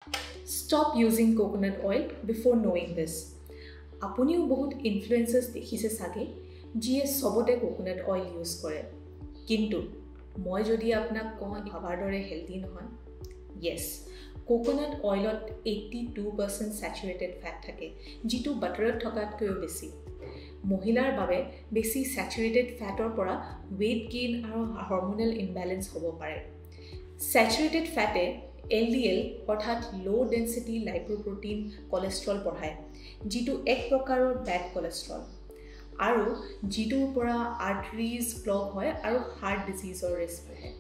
Stop using coconut oil before knowing this. আপুনিও বহুত ইনফ্লুয়েন্সাৰ্স দেখিছে সাগে যিয়ে সবতে কোকোনাট অইল ইউজ কৰে কিন্তু মই যদি আপোনাক কওঁ ভাবাৰ দৰে হেলদি নহয় yes কোকোনাট অইলত 82% স্যাচুৰেটেড ফ্যাট থাকে যিটো বাটাৰত থকাতকৈ বেছি মহিলাৰ বাবে বেছি স্যাচুৰেটেড ফ্যাটৰ পৰা weight gain আৰু হৰমোনাল ইমব্যালেন্স হ'ব পাৰে স্যাচুৰেটেড ফ্যাটে LDL অৰ্থাৎ লো ডেন্সিটি লাইপোপ্ৰোটিন কোলেস্ট্ৰল বঢ়ায় যিটো এক প্ৰকাৰৰ ব্যাড কোলেস্ট্ৰল আৰু যিটোৰ পৰা আৰ্টাৰিজ ক্লগ হয় আৰু হাৰ্ট ডিজিজৰ ৰিস্ক হয়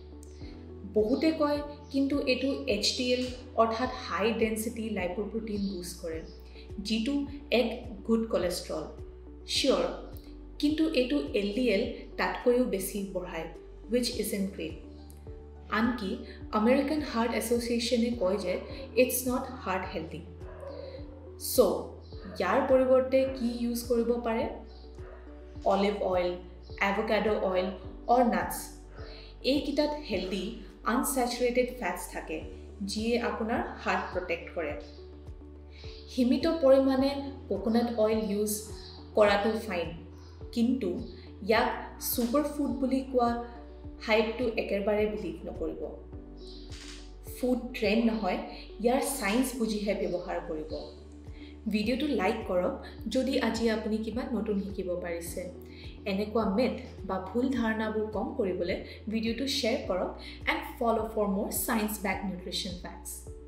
বহুতে কয় কিন্তু এটো HDL অৰ্থাৎ হাই ডেন্সিটি লাইপোপ্ৰোটিন বুষ্ট কৰে যিটো এক গুড কোলেস্ট্ৰল শিওর কিন্তু এটো LDL তাতকৈও বেছি বঢ়ায় which isn't great আনকি আমেৰিকান হাৰ্ট এছ'চিয়েশ্যনে কয় যে it's not heart healthy so ইয়াৰ পৰিৱৰ্তে কি ইউজ কৰিব পাৰে olive oil avocado oil or nuts এইকেইটাত হেলদি আনস্যাচুৰেটেড ফ্যাটছ থাকে যিয়ে আপোনাৰ হাৰ্ট প্ৰটেক্ট কৰে সীমিত পৰিমাণে কোকোনাট অইল ইউজ কৰাটো ফাইন কিন্তু ইয়াক সুপাৰ ফুড বুলি কোৱা হাইপটো একেবাৰে বিলিভ নকৰিব ফুড ট্ৰেন্ড নহয় ইয়াৰ সায়েন্স বুজিহে ব্যৱহাৰ কৰিব ভিডিওটো লাইক কৰক যদি আজি আপুনি কিবা নতুন শিকিব পাৰিছে এনেকুৱা মিথ বা ভুল ধাৰণাবোৰ কম কৰিবলৈ ভিডিওটো শ্বেয়াৰ কৰক এণ্ড ফলো ফৰ মোৰ সায়েন্স বেক নিউট্ৰিশ্যন ফ্যাক্টছ